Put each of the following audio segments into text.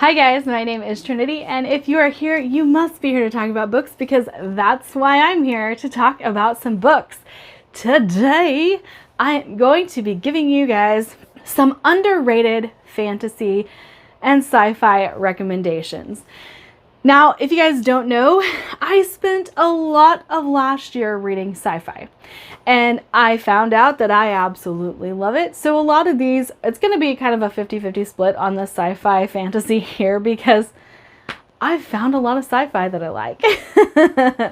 Hi guys, my name is Trinity, and if you are here, you must be here to talk about books because that's why I'm here, to talk about some books. Today, I'm going to be giving you guys some underrated fantasy and sci-fi recommendations. Now, if you guys don't know, I spent a lot of last year reading sci-fi, and I found out that I absolutely love it. So a lot of these, it's going to be kind of a 50-50 split on the sci-fi fantasy here because I've found a lot of sci-fi that I like.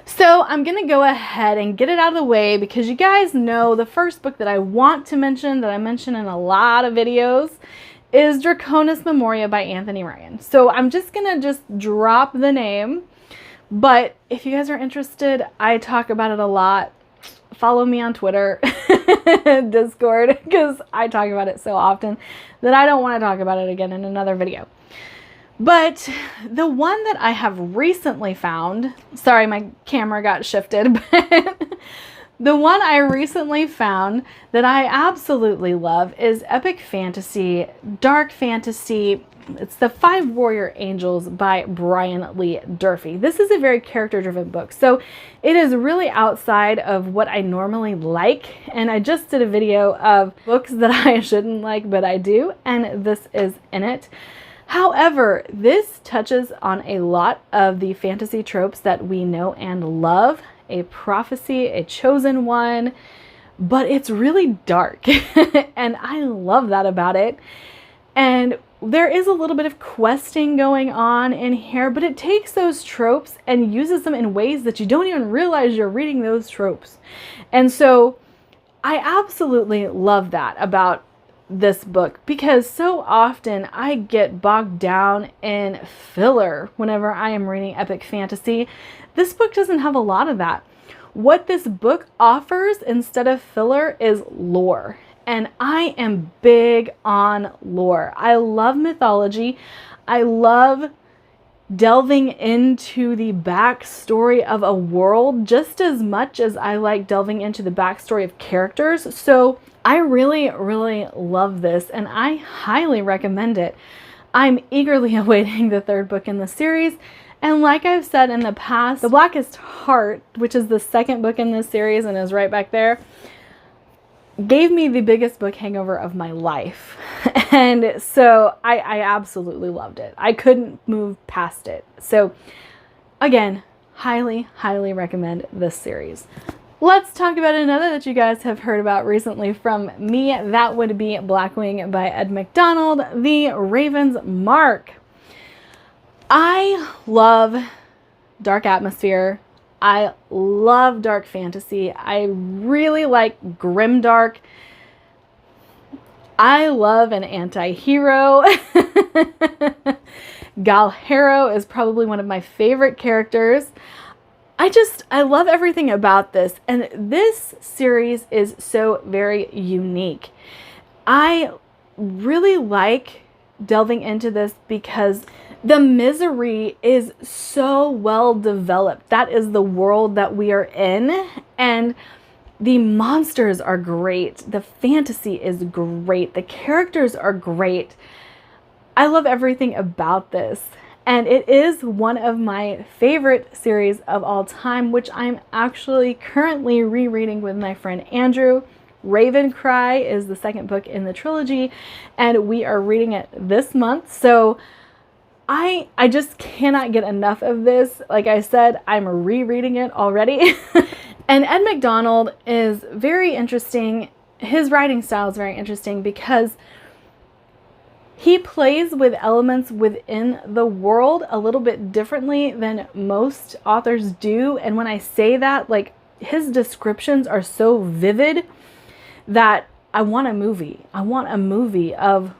So I'm going to go ahead and get it out of the way because you guys know the first book that I want to mention, that I mention in a lot of videos, is Draconis Memoria by Anthony Ryan. So I'm just gonna drop the name, but if you guys are interested, I talk about it a lot. Follow me on Twitter, Discord, because I talk about it so often that I don't want to talk about it again in another video. But the one that I have recently found, sorry, my camera got shifted, but the one I recently found that I absolutely love is epic fantasy, dark fantasy. It's The Five Warrior Angels by Brian Lee Durfee. This is a very character-driven book, so it is really outside of what I normally like, and I just did a video of books that I shouldn't like, but I do, and this is in it. However, this touches on a lot of the fantasy tropes that we know and love. A prophecy, a chosen one, but it's really dark and I love that about it. And there is a little bit of questing going on in here, but it takes those tropes and uses them in ways that you don't even realize you're reading those tropes. And so I absolutely love that about this book, because so often I get bogged down in filler whenever I am reading epic fantasy. This book doesn't have a lot of that. What this book offers instead of filler is lore, and I am big on lore. I love mythology. I love delving into the backstory of a world just as much as I like delving into the backstory of characters. So I really, really love this, and I highly recommend it. I'm eagerly awaiting the third book in the series, and like I've said in the past, The Blackest Heart, which is the second book in this series and is right back there, gave me the biggest book hangover of my life. And so I absolutely loved it. I couldn't move past it. So again, highly, highly recommend this series. Let's talk about another that you guys have heard about recently from me. That would be Blackwing by Ed Mcdonald, The Raven's Mark. I love dark atmosphere. I love dark fantasy. I really like grimdark. I love an anti-hero. Galhero is probably one of my favorite characters. I love everything about this, and this series is so very unique. I really like delving into this because the misery is so well developed. That is the world that we are in, and the monsters are great. The fantasy is great. The characters are great. I love everything about this. And it is one of my favorite series of all time, which I'm actually currently rereading with my friend Andrew. Raven Cry is the second book in the trilogy, and we are reading it this month. So I just cannot get enough of this. Like I said, I'm rereading it already. And Ed Mcdonald is very interesting. His writing style is very interesting because he plays with elements within the world a little bit differently than most authors do. And when I say that, like, his descriptions are so vivid that I want a movie. I want a movie of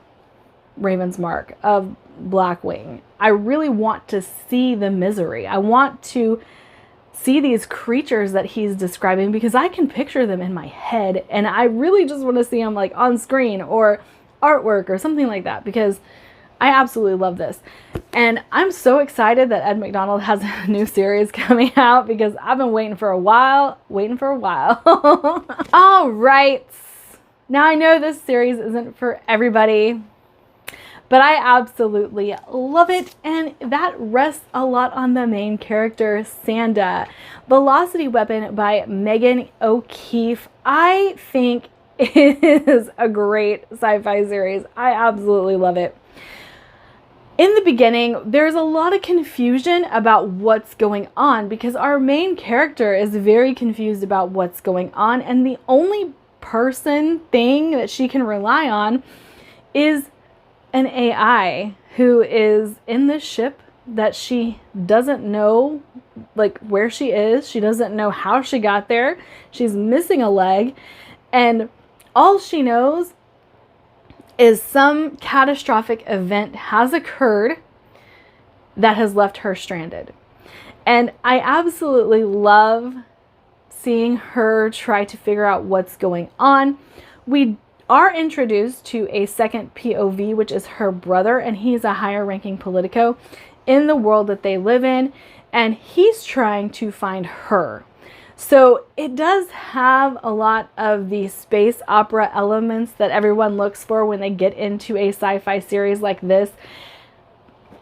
Raven's Mark, of Blackwing. I really want to see the misery. I want to see these creatures that he's describing because I can picture them in my head, and I really just want to see them like on screen or artwork or something like that, because I absolutely love this. And I'm so excited that Ed Mcdonald has a new series coming out because I've been waiting for a while. All right. Now I know this series isn't for everybody, But I absolutely love it, and that rests a lot on the main character, Sanda. Velocity Weapon by Megan O'Keefe. I think it is a great sci-fi series. I absolutely love it. In the beginning, there's a lot of confusion about what's going on because our main character is very confused about what's going on, and the only thing that she can rely on is an AI who is in this ship that she doesn't know like where she is. She doesn't know how she got there. She's missing a leg, and all she knows is some catastrophic event has occurred that has left her stranded. And I absolutely love seeing her try to figure out what's going on. We are introduced to a second POV, which is her brother, and he's a higher ranking politico in the world that they live in, and he's trying to find her. So it does have a lot of the space opera elements that everyone looks for when they get into a sci-fi series like this,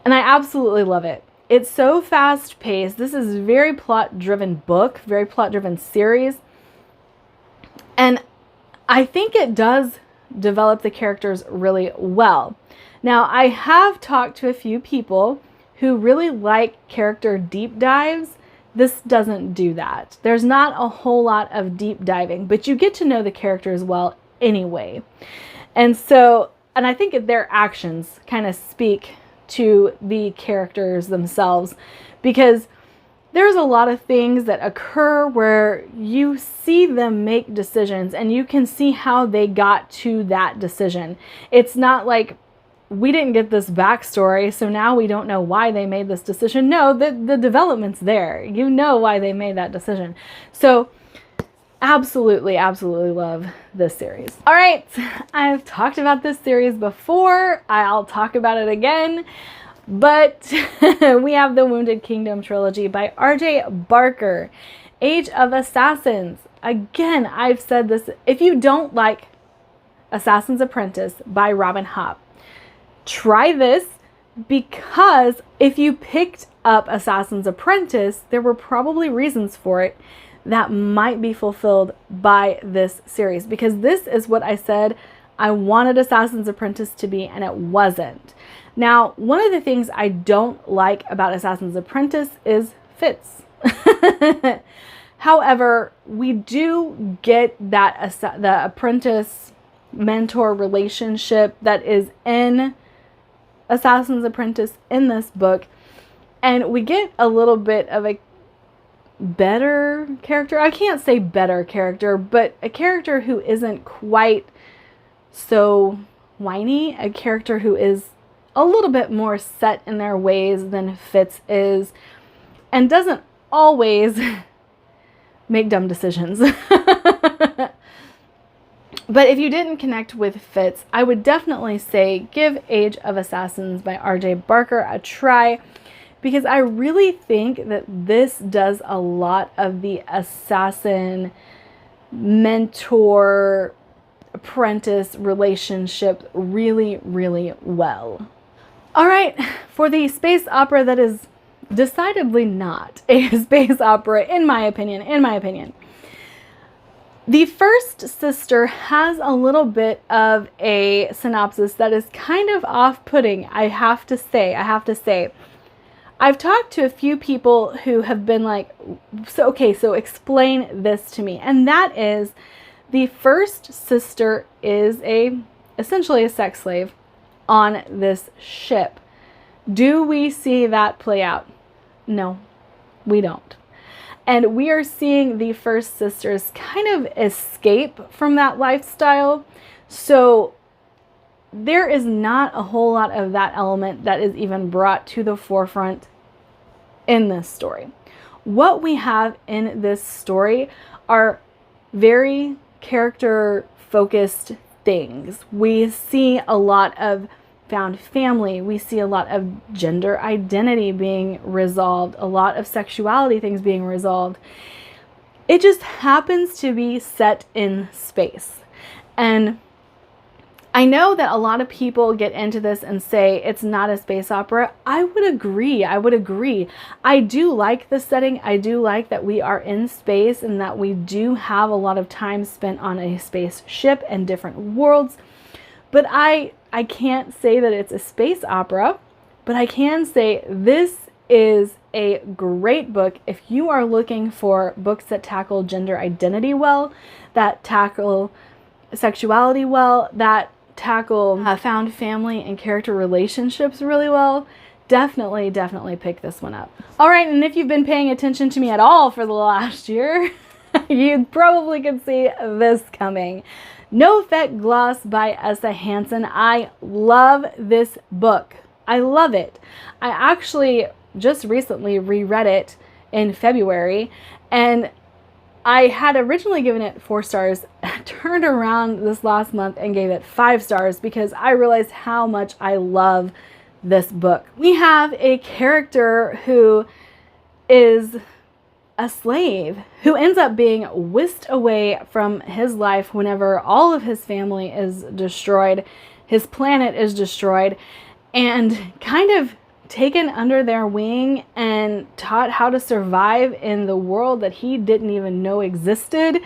and I absolutely love it. It's so fast paced. This is a very plot driven book, very plot driven series, and I think it does develop the characters really well. Now, I have talked to a few people who really like character deep dives. This doesn't do that. There's not a whole lot of deep diving, but you get to know the characters well anyway. And I think their actions kind of speak to the characters themselves, because there's a lot of things that occur where you see them make decisions and you can see how they got to that decision. It's not like we didn't get this backstory, so now we don't know why they made this decision. No, the development's there. You know why they made that decision. So absolutely, absolutely love this series. All right, I've talked about this series before. I'll talk about it again. But we have the Wounded Kingdom trilogy by R.J. Barker. Age of Assassins. Again, I've said this. If you don't like Assassin's Apprentice by Robin Hobb, try this, because if you picked up Assassin's Apprentice, there were probably reasons for it that might be fulfilled by this series, because this is what I said I wanted Assassin's Apprentice to be, and it wasn't. Now, one of the things I don't like about Assassin's Apprentice is Fitz. However, we do get that the apprentice-mentor relationship that is in Assassin's Apprentice in this book, and we get a little bit of a better character. I can't say better character, but a character who isn't quite so whiny, a character who is a little bit more set in their ways than Fitz is, and doesn't always make dumb decisions. But if you didn't connect with Fitz, I would definitely say give Age of Assassins by R.J. Barker a try, because I really think that this does a lot of the assassin mentor apprentice relationship really, really well. All right, for the space opera that is decidedly not a space opera, in my opinion. The first sister has a little bit of a synopsis that is kind of off-putting, I have to say. I've talked to a few people who have been like, so explain this to me. And that is, the first sister is essentially a sex slave on this ship. Do we see that play out? No, we don't. And we are seeing the first sisters kind of escape from that lifestyle. So there is not a whole lot of that element that is even brought to the forefront in this story. What we have in this story are very character-focused things. We see a lot of found family. We see a lot of gender identity being resolved, a lot of sexuality things being resolved. It just happens to be set in space. And I know that a lot of people get into this and say it's not a space opera. I would agree. I do like the setting. I do like that we are in space and that we do have a lot of time spent on a spaceship and different worlds. But I can't say that it's a space opera, but I can say this is a great book if you are looking for books that tackle gender identity well, that tackle sexuality well, that tackle found family and character relationships really well. Definitely pick this one up. All right, and if you've been paying attention to me at all for the last year, you probably could see this coming. No Effect Gloss by Essa Hansen. I love this book. I love it. I actually just recently reread it in February, and I had originally given it 4 stars, turned around this last month and gave it 5 stars because I realized how much I love this book. We have a character who is a slave who ends up being whisked away from his life whenever all of his family is destroyed, his planet is destroyed, and kind of taken under their wing and taught how to survive in the world that he didn't even know existed.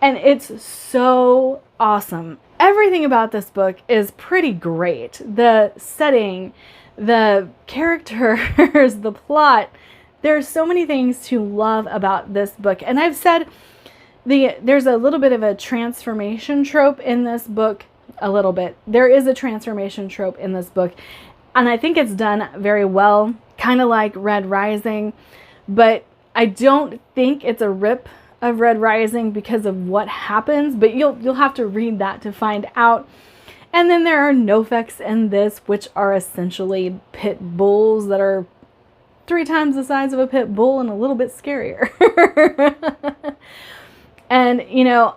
And it's so awesome. Everything about this book is pretty great. The setting, the characters, the plot. There's so many things to love about this book. And I've said there's a little bit of a transformation trope in this book. A little bit. There is a transformation trope in this book. And I think it's done very well, kind of like Red Rising, but I don't think it's a rip of Red Rising because of what happens, but you'll have to read that to find out. And then there are no effects in this, which are essentially pit bulls that are 3 times the size of a pit bull and a little bit scarier. And, you know,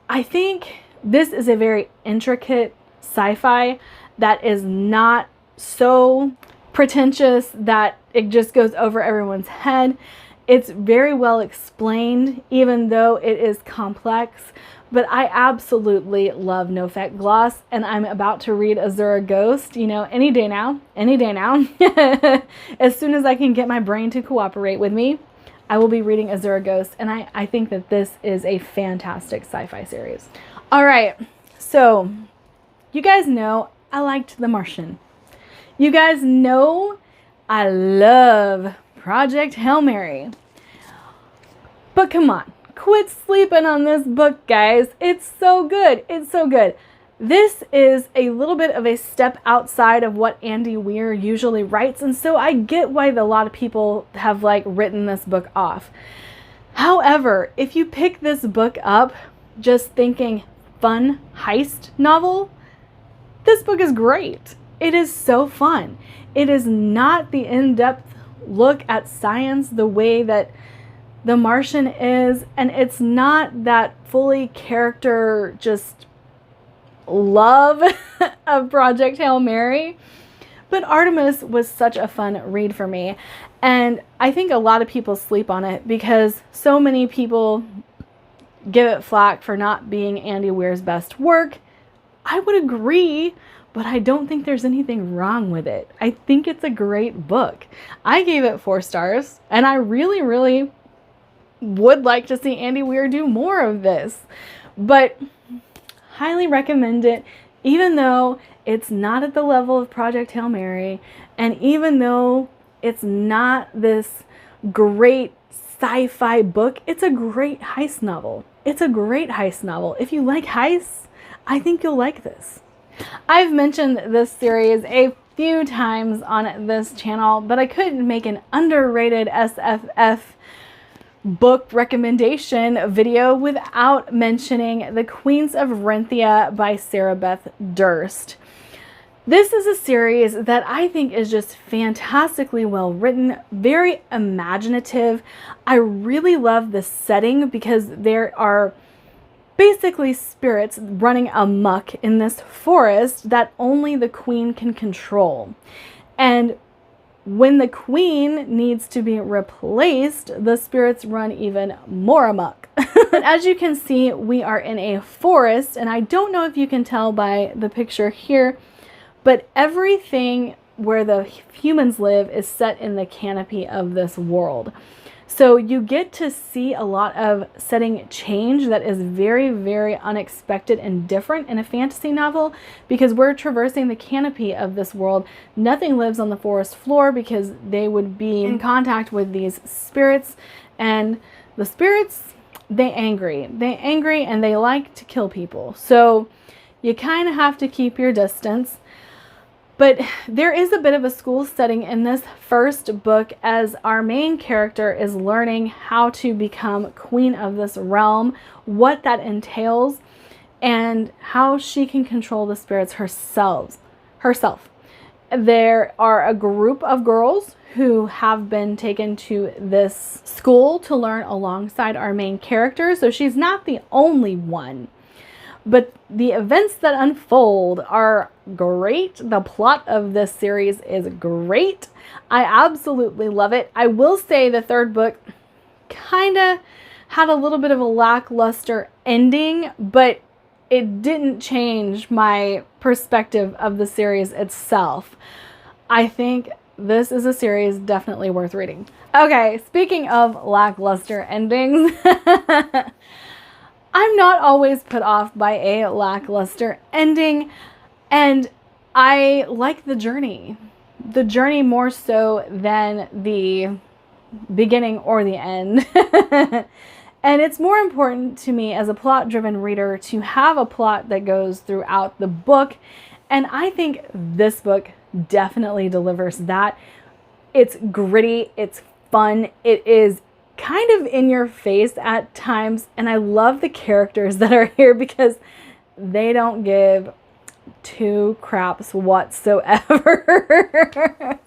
I think this is a very intricate sci-fi that is not so pretentious that it just goes over everyone's head. It's very well explained, even though it is complex. But I absolutely love No Effect Gloss, and I'm about to read Azura Ghost, you know, any day now. As soon as I can get my brain to cooperate with me, I will be reading Azura Ghost, and I think that this is a fantastic sci-fi series. All right, so you guys know I liked The Martian. You guys know I love Project Hail Mary. But come on, quit sleeping on this book, guys. It's so good. It's so good. This is a little bit of a step outside of what Andy Weir usually writes, and so I get why a lot of people have written this book off. However, if you pick this book up just thinking fun heist novel, this book is great. It is so fun. It is not the in-depth look at science the way that The Martian is, and it's not that fully character just love of Project Hail Mary. But Artemis was such a fun read for me, and I think a lot of people sleep on it because so many people give it flack for not being Andy Weir's best work. I would agree, but I don't think there's anything wrong with it. I think it's a great book. I gave it 4 stars, and I really would like to see Andy Weir do more of this. But highly recommend it, even though it's not at the level of Project Hail Mary, and even though it's not this great sci-fi book, it's a great heist novel. It's a great heist novel. If you like heists, I think you'll like this. I've mentioned this series a few times on this channel, but I couldn't make an underrated SFF book recommendation video without mentioning The Queens of Renthia by Beth Durst. This is a series that I think is just fantastically well written, very imaginative. I really love the setting because there are basically spirits running amok in this forest that only the queen can control. And when the queen needs to be replaced, the spirits run even more amok. But as you can see, we are in a forest, and I don't know if you can tell by the picture here, but everything where the humans live is set in the canopy of this world. So you get to see a lot of setting change that is very, very unexpected and different in a fantasy novel, because we're traversing the canopy of this world. Nothing lives on the forest floor because they would be in contact with these spirits, and the spirits, they angry and they like to kill people. So you kind of have to keep your distance. But there is a bit of a school setting in this first book, as our main character is learning how to become queen of this realm, what that entails, and how she can control the spirits herself. There are a group of girls who have been taken to this school to learn alongside our main character, so she's not the only one. But the events that unfold are great. The plot of this series is great. I absolutely love it. I will say the third book kind of had a little bit of a lackluster ending, but it didn't change my perspective of the series itself. I think this is a series definitely worth reading. Okay, speaking of lackluster endings, I'm not always put off by a lackluster ending, and I like the journey. The journey more so than the beginning or the end. And it's more important to me as a plot-driven reader to have a plot that goes throughout the book, and I think this book definitely delivers that. It's gritty, it's fun, it is kind of in your face at times, and I love the characters that are here because they don't give two craps whatsoever.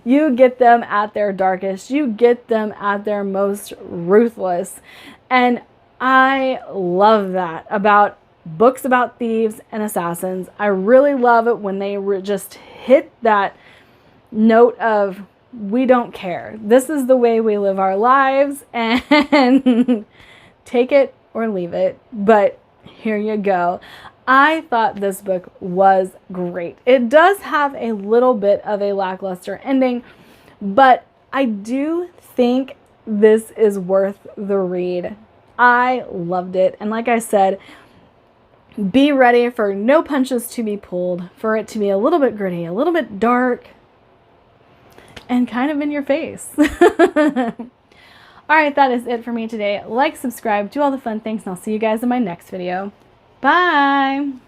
You get them at their darkest, you get them at their most ruthless, and I love that about books about thieves and assassins. I really love it when they just hit that note of, we don't care. This is the way we live our lives, and take it or leave it. But here you go. I thought this book was great. It does have a little bit of a lackluster ending, but I do think this is worth the read. I loved it. And like I said, be ready for no punches to be pulled, for it to be a little bit gritty, a little bit dark, and kind of in your face. Alright, that is it for me today. Like, subscribe, do all the fun things, and I'll see you guys in my next video. Bye!